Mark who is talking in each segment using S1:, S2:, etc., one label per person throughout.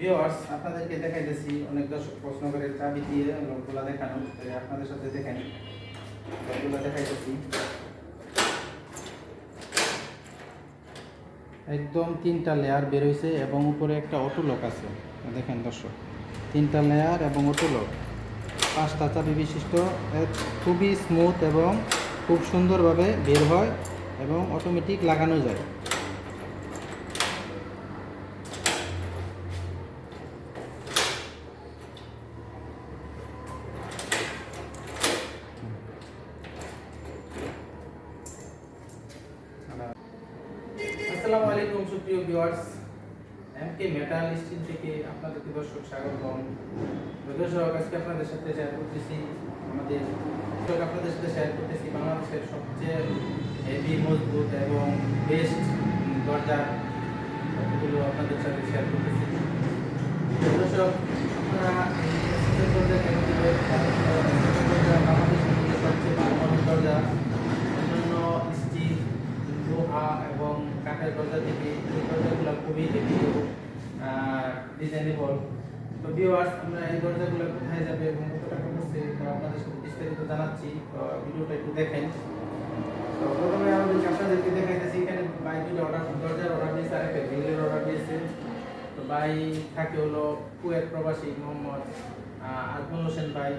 S1: Viewers আপনাদেরকে দেখাইতেছি অনেক দর্শক প্রশ্ন করে চাবি দিয়ে লকগুলা দেখানো, তাই আপনাদের সাথে দেখেন লকগুলা দেখাইতেছি। একদম 3টা লেয়ার বের হয়েছে এবং উপরে একটা অটো লক আছে। দেখেন দর্শক, 3টা লেয়ার এবং অটো লক, 5টা চাবি বিশিষ্ট, খুবই স্মুথ এবং খুব সুন্দরভাবে বের হয় এবং অটোমেটিক লাগানো যায়। আসসালামু আলাইকুম সুপ্রিয় ভিউয়ার্স, এমকে মেটাল স্টিল থেকে আপনাদেরকে দর্শক স্বাগতম। দর্শক আজকে আপনাদের সাথে শেয়ার করতেছি বাংলাদেশের সবচেয়ে হেভি, মজবুত এবং বেস্ট দরজাগুলো আপনাদের সাথে শেয়ার করতেছি। দর্শক আপনারা এই দরজা কেন দিবেন? বাংলাদেশের মধ্যে সবচেয়ে ভালো মানের দরজা। অন্যান্য স্টিল, লোহা এবং কাঠের দরজা থেকে এই দরজাগুলো খুবই হেভি এবং ডিজাইনেবল। তো ভিউয়ার্স, আমরা এই দরজাগুলো কোথায় যাবে এবং কত টাকা পড়ছে আপনাদের সাথে বিস্তারিত জানাচ্ছি। তো ভিডিওটা একটু দেখেন। তো প্রথমে আপনাদেরকে দেখাইতেছি, এখানে ভাই দুটো দরজার অর্ডার দিয়েছে আর একটা গ্রিলের অর্ডার দিয়েছে। তো ভাই থাকে হলো কুয়েত প্রবাসী মোহাম্মদ আজমল হোসেন ভাই।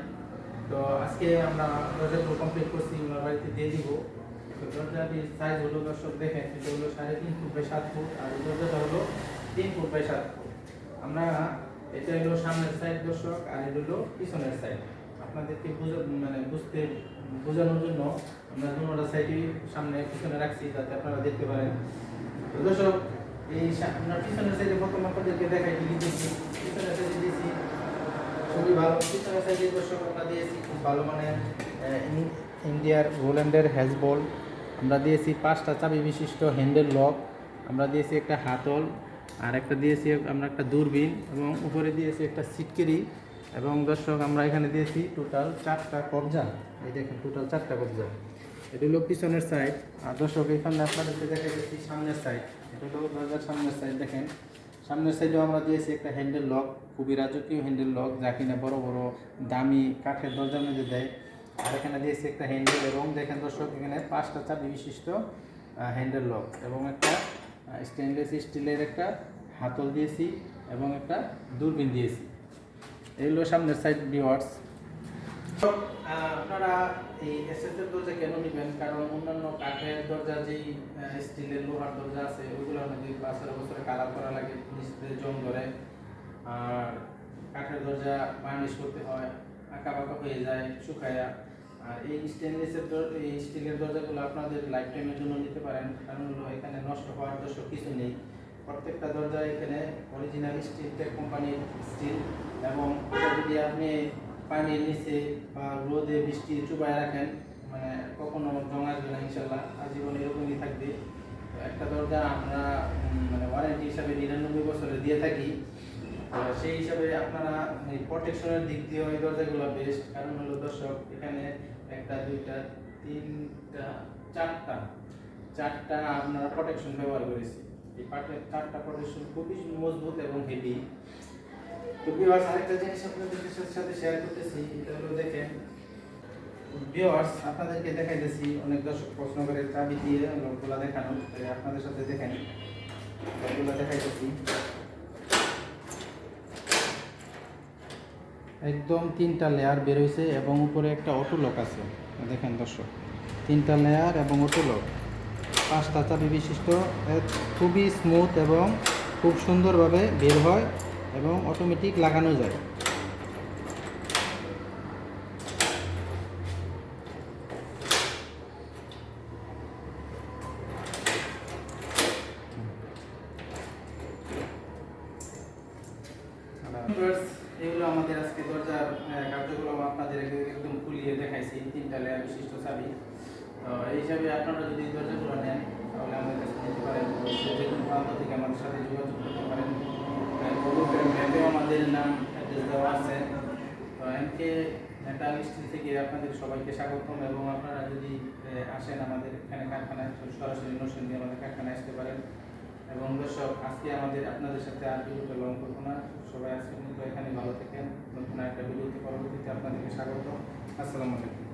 S1: তো আজকে আমরা দরজাগুলো কমপ্লিট করছি, ওনার বাড়িতে দিয়ে দিব। তো দরজাটির সাইজ হলো দর্শক দেখেন, এটা হলো 3.5 ফুট বাই 7 ফুট, আর এই দরজাটা হলো 3 ফুট বাই 7 ফুট। আমরা এটা হলো সামনের সাইড দর্শক, আর এটা হলো পিছনের সাইড। আপনাদেরকে বোঝানোর জন্য আমরা দুটো সাইডই সামনে পিছনে রাখছি যাতে আপনারা দেখতে পারেন। তো দর্শক, এই আমরা পিছনের সাইডে প্রথম আপনাদেরকে দেখাই দিয়েছি। পিছনের সাইডে দিয়েছি খুবই ভালো। পিছনের সাইডে দর্শক আমরা দিয়েছি খুব ভালো মানের ইন্ডিয়ার রোল্যান্ডের হ্যাজবল। আমরা দিয়েছি 5টা চাবি বিশিষ্ট হ্যান্ডেল লক। আমরা দিয়েছি একটা হাতল, আর একটা দিয়েছি আমরা একটা দূরবীন, এবং উপরে দিয়েছি একটা সিটকেরি। এবং দর্শক আমরা এখানে দিয়েছি টোটাল 4টা কবজা। এই দেখেন টোটাল 4টা কবজা। এটা হলো পিছনের সাইড। আর দর্শক এখানে আপনাদেরকে দেখা যাচ্ছে সামনের সাইড। এটা হলো দরজার সামনের সাইড। দেখেন সামনের সাইডেও আমরা দিয়েছি একটা হ্যান্ডেল লক, খুবই রাজকীয় হ্যান্ডেল লক, যা কিনা বড় বড় দামি কাঠের দরজার মধ্যে দেয়। আর এখানে দিয়েছি একটা হ্যান্ডেল, এবং দেখেন দর্শক এখানে 5টা চাবি বিশিষ্ট হ্যান্ডেল লক, এবং একটা স্টেনলেস স্টিলের একটা হাতল দিয়েছি, এবং একটা দূরবীন দিয়েছি। এগুলো সামনের সাইড ভিউয়ার্স। আপনারা এই এসএসের দরজা কেন নেবেন? কারণ অন্যান্য কাঠের দরজা, যেই স্টিলের লোহার দরজা আছে, ওইগুলোর মধ্যে বছরে বছরে কালার করা লাগে, নিচে জং ধরে, আর কাঠের দরজা বার্নিশ করতে হয়, আঁকা বাঁকা হয়ে যায় শুকায়া। আর এই স্টিলের দরজাগুলো আপনাদের লাইফ টাইমের জন্য নিতে পারেন, কারণ হলো এখানে নষ্ট হওয়ার দর্শক কিছু নেই। প্রত্যেকটা দরজা এখানে অরিজিনাল স্টিল, টেক কোম্পানির স্টিল, এবং যদি আপনি পানির নিচে বা রোদে বৃষ্টি চুবায় রাখেন, মানে কখনো জং আসবে না ইনশাল্লাহ, আজীবন এরকমই থাকবে। একটা দরজা আমরা মানে ওয়ারেন্টি হিসাবে 99 বছরের দিয়ে থাকি। সেই হিসাবে আপনারা এই প্রোটেকশনের দিক দিয়ে ওই দরজাগুলো বেস্ট। কারণ হলো দর্শক, এখানে 1 2 3 4টা আপনারা প্রোটেকশন ব্যবহার করেছি। এই 4টা প্রোটেকশন খুবই মজবুত এবং হেভি। তো ভিউয়ার্স, আরেকটা জিনিস আপনাদের সাথে শেয়ার করতেছি, এটা হলো দেখেন ভিউয়ার্স, আপনাদেরকে দেখাইতেছি অনেক দর্শক প্রশ্ন করে চাবি দিয়ে লকগুলা দেখানো, তাই আপনাদের সাথে দেখেন লকগুলা দেখাইতেছি। একদম 3টা লেয়ার বের হয়েছে এবং উপরে একটা অটো লক আছে। দেখেন দর্শক, 3টা লেয়ার এবং অটো লক, 5টা চাবি বিশিষ্ট, খুবই স্মুথ এবং খুব সুন্দরভাবে বের হয় এবং অটোমেটিক লাগানো যায়। এগুলো আমাদের আজকে দরজার কার্যক্রম আপনাদের একদম খুলিয়ে দেখাইছি, 3টা লেয়ার বিশিষ্ট চাবি। তো এই হিসাবে আপনারা যদি দরজাগুলো নেন, তাহলে আমাদের কাছে নিতে পারেন। যে কোনো প্রান্ত থেকে আমাদের সাথে যোগাযোগ করতে পারেন। ম্যাপেও আমাদের নাম অ্যাড্রেস দেওয়া আছে। তো এমকে মেটাল স্টিল থেকে আপনাদের সবাইকে স্বাগতম, এবং আপনারা যদি আসেন আমাদের এখানে কারখানায়, সরাসরি নরসিংদী আমাদের কারখানায় আসতে পারেন। এবং দর্শক আজকে আপনাদের সাথে আর ভিডিওটা লং করবো না। সবাই আজকের মতো এখানে ভালো থাকেন। নতুন একটা ভিডিওতে পরবর্তীতে আপনাদেরকে স্বাগত। আসসালামু আলাইকুম।